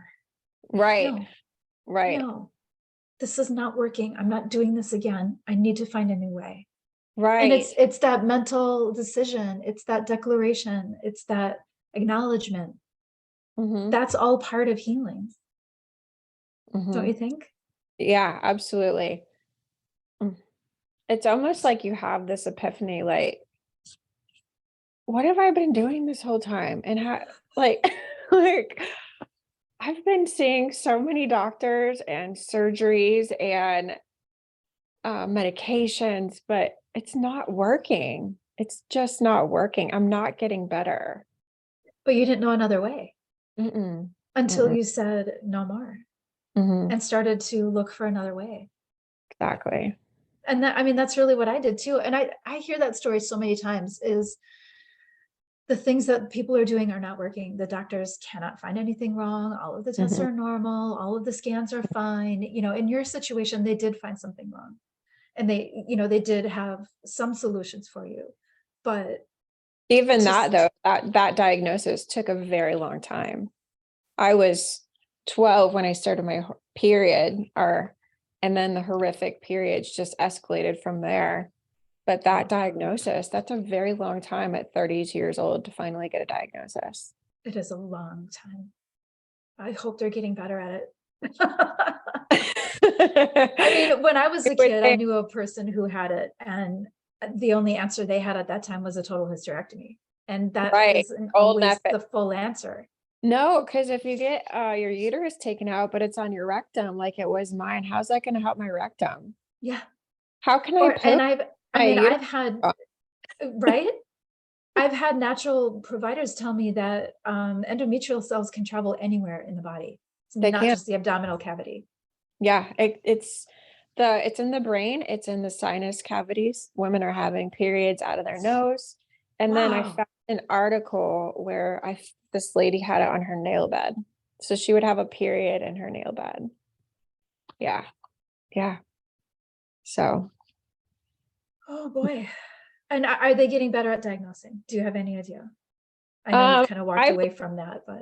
Right. No, right. No, this is not working. I'm not doing this again. I need to find a new way. Right. And it's that mental decision. It's that declaration. It's that acknowledgement. That's all part of healing. Don't you think? Yeah, absolutely. It's almost like you have this epiphany, like, what have I been doing this whole time? And how, like I've been seeing so many doctors and surgeries and medications, but it's not working. It's just not working. I'm not getting better. But you didn't know another way until you said no more and started to look for another way. Exactly. And that's really what I did too. And I hear that story so many times, is the things that people are doing are not working. The doctors cannot find anything wrong. All of the tests are normal. All of the scans are fine. In your situation, they did find something wrong. And they did have some solutions for you. But even that, though, that diagnosis took a very long time. I was 12 when I started my period, and then the horrific periods just escalated from there. But that diagnosis, that's a very long time at 32 years old to finally get a diagnosis. It is a long time. I hope they're getting better at it. I mean, when I was a kid, I knew a person who had it, and the only answer they had at that time was a total hysterectomy. And that Right. isn't Old always method. the full answer. No, because if you get your uterus taken out, but it's on your rectum, like it was mine, how's that going to help my rectum? Yeah. How can I Or, and poke I my mean, uterus? I've had, right? I've had natural providers tell me that endometrial cells can travel anywhere in the body. It's They not can't. just the abdominal cavity. Yeah, it's in the brain, it's in the sinus cavities. Women are having periods out of their nose. And then I Wow. found an article where this lady had it on her nail bed. So she would have a period in her nail bed. Yeah. Yeah. So Oh boy. And are they getting better at diagnosing? Do you have any idea? I know you've kind of walked I away from that, but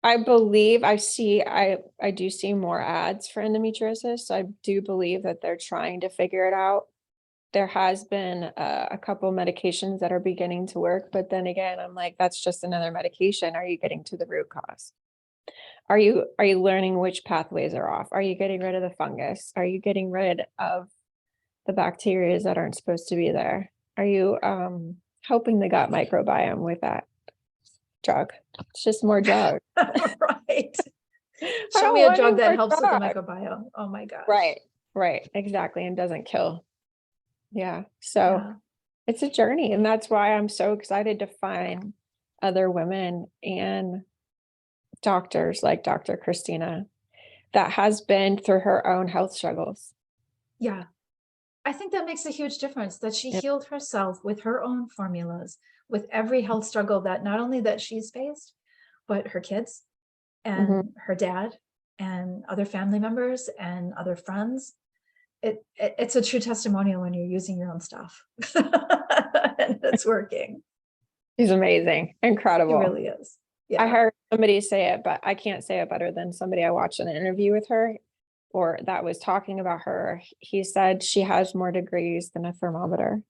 I believe I do see more ads for endometriosis. So I do believe that they're trying to figure it out. There has been a couple medications that are beginning to work, but then again, I'm like, that's just another medication. Are you getting to the root cause? Are you learning which pathways are off? Are you getting rid of the fungus? Are you getting rid of the bacteria that aren't supposed to be there? Are you helping the gut microbiome with that drug? It's just more drug. right. I Show don't me a want any drug that more helps with the drug. microbiome. Oh my gosh. Right, exactly, and doesn't kill. Yeah, so Yeah. it's a journey, and that's why I'm so excited to find other women and doctors like Dr. Christina that has been through her own health struggles. Yeah. I think that makes a huge difference that she Yep. healed herself with her own formulas, with every health struggle that not only that she's faced, but her kids Mhm. and her dad and other family members and other friends. It's a true testimonial when you're using your own stuff and it's working. She's amazing, It incredible. really is. I Yeah. heard somebody say it, but I can't say it better than somebody I watched an interview with her or that was talking about her. He said she has more degrees than a thermometer.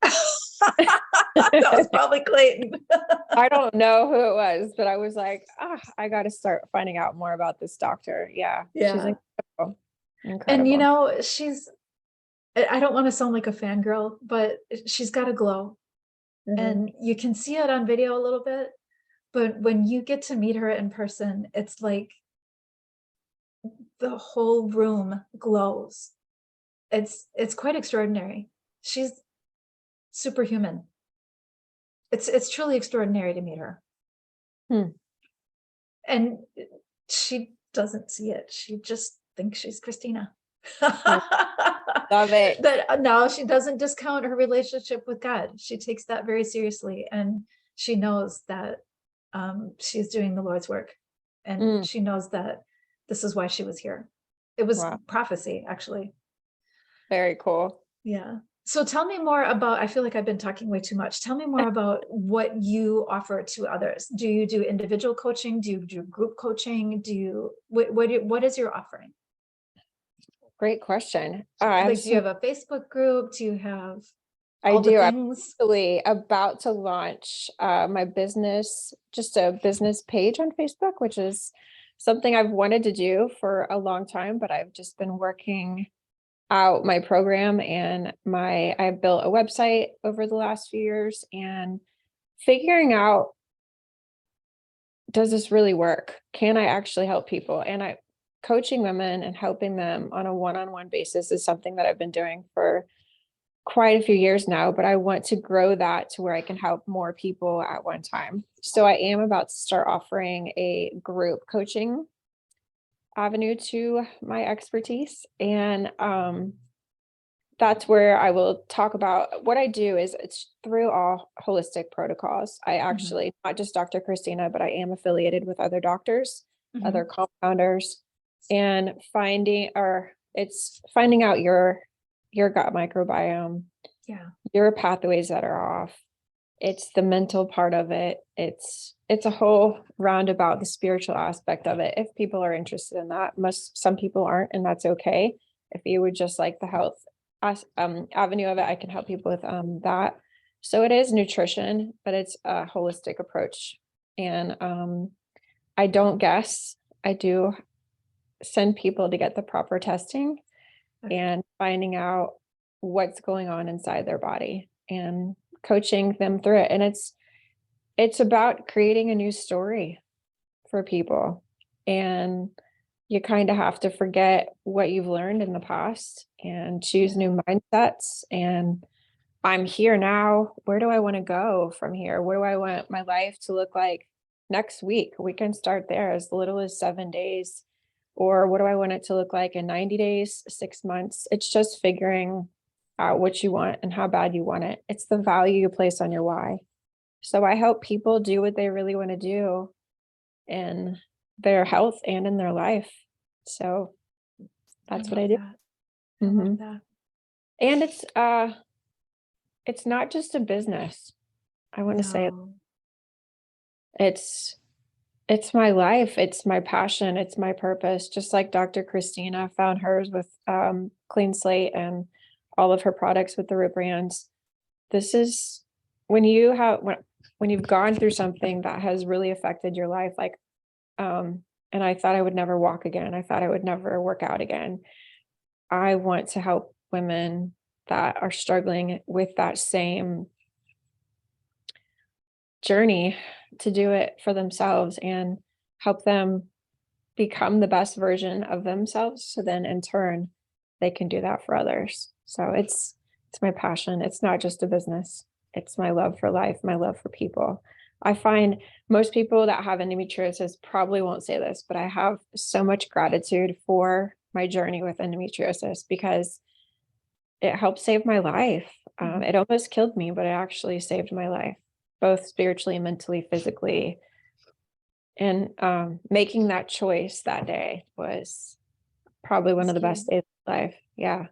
That was probably Clayton. I don't know who it was, but I was like, I got to start finding out more about this doctor. Yeah, she's Yeah. incredible. And you Incredible. know, I don't want to sound like a fangirl, but she's got a glow. Mhm. And you can see it on video a little bit, but when you get to meet her in person, it's like the whole room glows. It's quite extraordinary. She's superhuman. It's truly extraordinary to meet her. Hmm. And she doesn't see it. She just thinks she's Christina. Love it. That no, she doesn't discount her relationship with God. She takes that very seriously, and she knows that she's doing the Lord's work, and Mm, she knows that this is why she was here. It was wow. prophecy, actually. Very cool. Yeah. So tell me more about, I feel like I've been talking way too much. Tell me more about what you offer to others. Do you do individual coaching? Do you do group coaching? What is your offering? Great question. I have Like, do you some, have a Facebook group? Do you have I all the do. I'm things? actually about to launch my business, just a business page on Facebook, which is something I've wanted to do for a long time, but I've just been working out my program and I've built a website over the last few years and figuring out, does this really work? Can I actually help people? And coaching women and helping them on a one-on-one basis is something that I've been doing for quite a few years now, but I want to grow that to where I can help more people at one time. So I am about to start offering a group coaching avenue to my expertise. And that's where I will talk about what I do is it's through all holistic protocols. I Mhm, actually, not just Dr. Christina, but I am affiliated with other doctors, other mhm. compounders, and it's finding out your gut microbiome, Yeah. your pathways that are off. It's the mental part of it. It's a whole roundabout, the spiritual aspect of it. If people are interested in that, some people aren't, and that's okay. If you would just like the health avenue of it, I can help people with that. So it is nutrition, but it's a holistic approach. And I don't guess. I do send people to get the proper testing and finding out what's going on inside their body and coaching them through it. And it's about creating a new story for people. And you kind of have to forget what you've learned in the past and choose new mindsets. And I'm here now. Where do I want to go from here? What do I want my life to look like next week? We can start there as little as 7 days. Or what do I want it to look like in 90 days, 6 months? It's just figuring out what you want and how bad you want it. It's the value you place on your why. So I help people do what they really want to do in their health and in their life. So that's what I do. I love Mhm. that. And it's not just a business. I want to say No. it's my life, it's my passion, it's my purpose. Just like Dr. Christina found hers with Clean Slate and all of her products with the root brands. This is when when you've gone through something that has really affected your life, like and I thought I would never walk again. I thought I would never work out again. I want to help women that are struggling with that same journey to do it for themselves and help them become the best version of themselves. So then in turn, they can do that for others. So it's my passion. It's not just a business. It's my love for life, my love for people. I find most people that have endometriosis probably won't say this, but I have so much gratitude for my journey with endometriosis because it helped save my life. It almost killed me, but it actually saved my life, both spiritually, mentally, physically. And making that choice that day was probably one of the best days of my life. Yeah,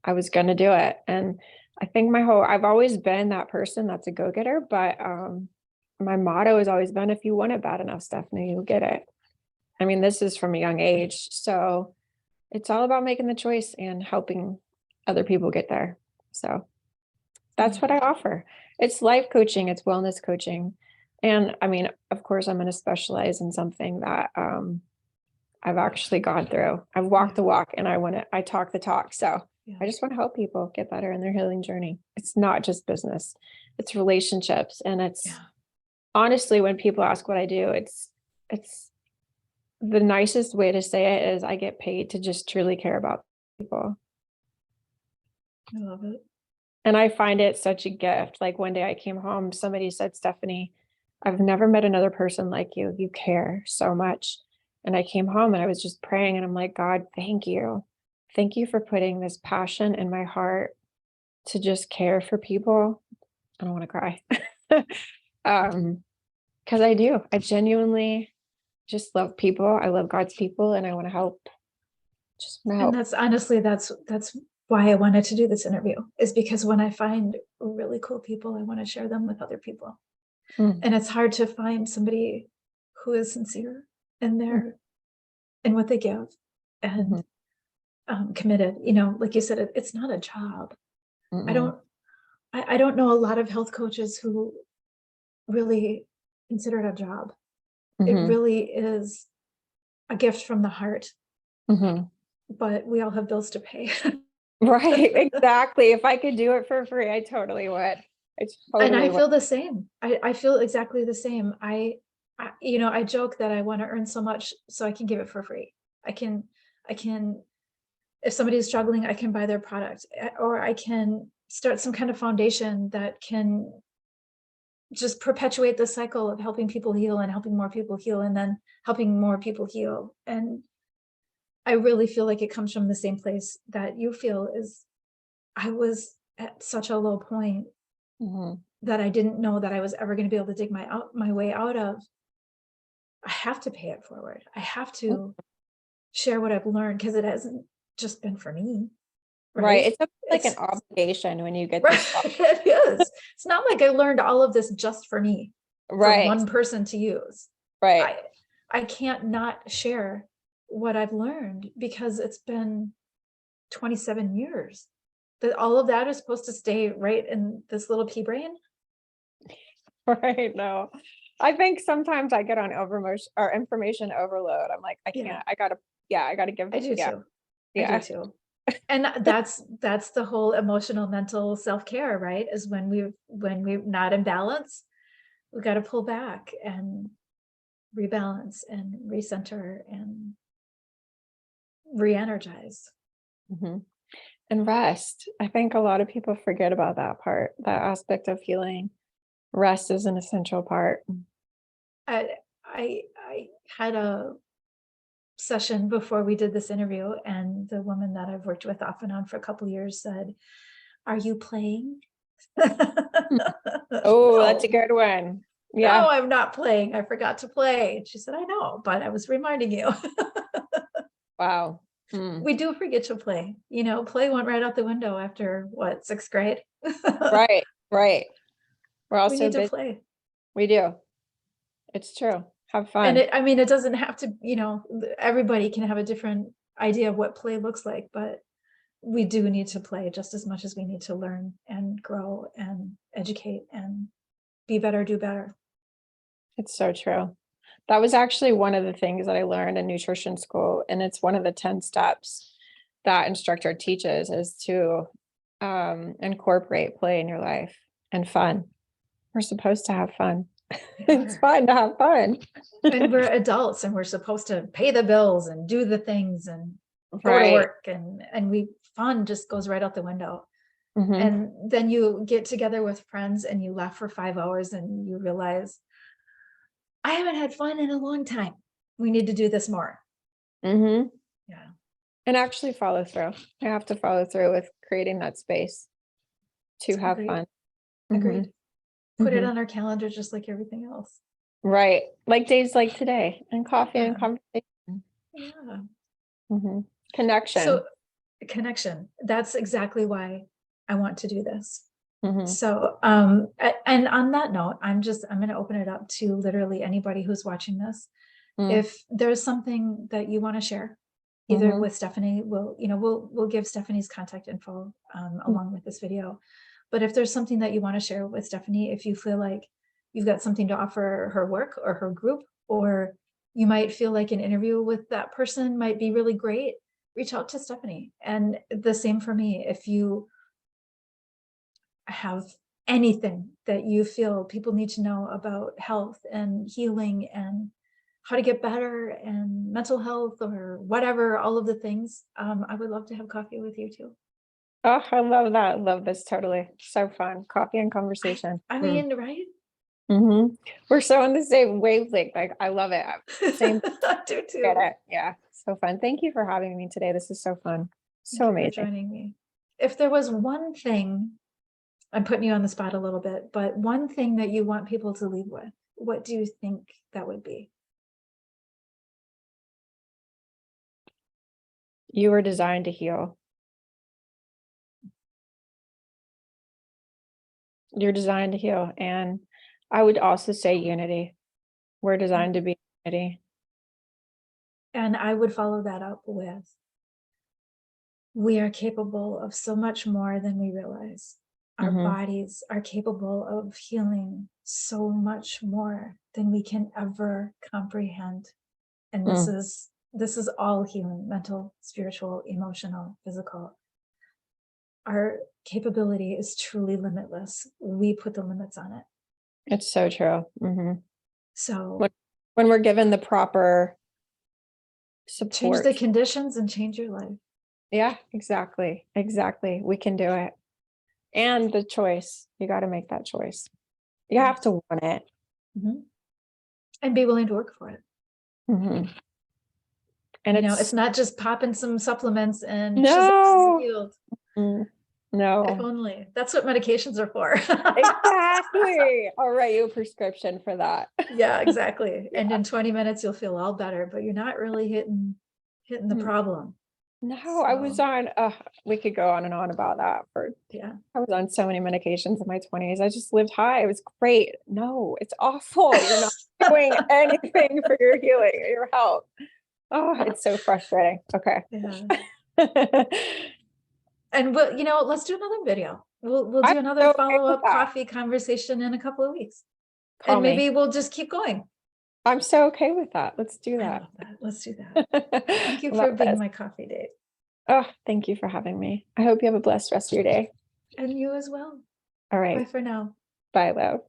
I was going to do it. And I think I've always been that person that's a go-getter, but my motto has always been, if you want it bad enough, Stephanie, you'll get it. I mean, this is from a young age. So it's all about making the choice and helping other people get there. So that's what I offer. It's life coaching, it's wellness coaching. And I mean, of course, I'm going to specialize in something that I've actually gone through. I've walked the walk and I talk the talk. So I just want to help people get better in their healing journey. It's not just business, it's relationships. And it's honestly, when people ask what I do, it's the nicest way to say it is I get paid to just truly care about people. I love it. And I find it such a gift. Like one day I came home, somebody said, Stephanie, I've never met another person like you. You care so much. And I came home and I was just praying and I'm like, God, thank you. Thank you for putting this passion in my heart to just care for people. I don't want to cry. Because I do. I genuinely just love people. I love God's people and I want to help. Just want to help. And that's honestly, that's why I wanted to do this interview, is because when I find really cool people, I want to share them with other people. And it's hard to find somebody who is sincere in in what they give and committed. You know, like you said, it's not a job. I don't know a lot of health coaches who really consider it a job. It really is a gift from the heart. But we all have bills to pay. Right, exactly. If I could do it for free, I totally would. And I feel the same. I feel exactly the same. You know, I joke that I want to earn so much so I can give it for free. I can, if somebody is struggling, I can buy their product, or I can start some kind of foundation that can just perpetuate the cycle of helping people heal and helping more people heal and then helping more people heal. And I really feel like it comes from the same place that you feel, is I was at such a low point that I didn't know that I was ever going to be able to dig my way out of. I have to pay it forward. I have to share what I've learned, because it hasn't just been for me. Right. It's like an obligation when you get this. It is. It's not like I learned all of this just for me, for one person to use. Right. I can't not share what I've learned, because it's been 27 years. That all of that is supposed to stay right in this little pea brain. Right. No, I think sometimes I get on overmotion or information overload. I'm like, I Yeah. can't, I gotta give, I do yeah, too. I do yeah. too. And that's the whole emotional mental self-care, right? Is when we're not in balance, we got to pull back and rebalance and recenter and re-energize. Mhm. And rest. I think a lot of people forget about that part, that aspect of healing. Rest is an essential part. I had a session before we did this interview, and the woman that I've worked with off and on for a couple years said, "Are you playing?" Oh, that's a No, good one. no, Yeah. I'm not playing. I forgot to play. And she said, "I know, but I was reminding you." Wow. Mm. We do forget to play. Play went right out the window after what, sixth grade? Right. Right. We're We also need to busy. play. We do. It's true. Have And fun. I mean, it doesn't have to, everybody can have a different idea of what play looks like, but we do need to play just as much as we need to learn and grow and educate and be better, do better. It's so true. That was actually one of the things that I learned in nutrition school. And it's one of the 10 steps that instructor teaches is to incorporate play in your life and fun. We're supposed to have fun. It's fun to have fun. And we're adults and we're supposed to pay the bills and do the things and go to Right. work, and fun just goes right out the window. Mhm. And then you get together with friends and you laugh for 5 hours and you realize, I haven't had fun in a long time. We need to do this more. Mhm. Yeah. And actually follow through. I have to follow through with creating that space to have Agreed. fun. Agreed. Mhm. Put it Mhm. on our calendar just like everything else. Right. Like days like today and coffee and Yeah. conversation. Yeah. Mhm. Connection. So connection. That's exactly why I want to do this. Mhm. So, and on that note, I'm going to open it up to literally anybody who's watching this. Mm. If there's something that you want to share, either Mhm. with Stephanie, we'll give Stephanie's contact info Mm. along with this video. But if there's something that you want to share with Stephanie, if you feel like you've got something to offer her work or her group, or you might feel like an interview with that person might be really great, reach out to Stephanie. And the same for me. If you have anything that you feel people need to know about health and healing and how to get better and mental health or whatever, all of the things, I would love to have coffee with you too. Oh, I love that. Love this totally. So fun. Coffee and conversation. I mean, right? Mhm. We're so on the same wavelength. Like I love it. Same. I do Get too. it. Yeah. So fun. Thank you for having me today. This is so fun. Thank So you for amazing. joining me. If there was one thing, I'm putting you on the spot a little bit, but one thing that you want people to leave with, what do you think that would be? You were designed to heal. You're designed to heal. And I would also say unity. We're designed to be unity. And I would follow that up with, we are capable of so much more than we realize. Our Mhm. bodies are capable of healing so much more than we can ever comprehend. And this Mm. is all healing: mental, spiritual, emotional, physical. Our capability is truly limitless. We put the limits on it. It's so true. Mhm. So When we're given the proper change the support. conditions and change your life. Yeah, exactly. Exactly. We can do it. And the choice. You got to make that choice. You have to want it. Mhm. And be willing to work for it. Mhm. And It's it's not just popping some supplements and no. healed. Mm, If no. only. That's what medications are for. Exactly. I'll write you a prescription for that. Yeah, exactly. And Yeah. in 20 minutes you'll feel all better, but you're not really hitting the Mm. problem. No, I was So on, we could go on and on about that yeah. I was on so many medications in my 20s. I just lived high. It was great. No, it's awful. You're not doing anything for your healing, your health. Oh, it's so frustrating. Okay. Yeah. And let's do another video. We'll I'm do another so okay with follow-up that. coffee conversation in a couple of weeks. Call And me. maybe we'll just keep going. I'm so okay with that. Let's do I that. love that. Let's do that. Thank you for Love being this. my coffee date. Oh, thank you for having me. I hope you have a blessed rest of your day. And you as well. All Bye right. for now. Bye, love.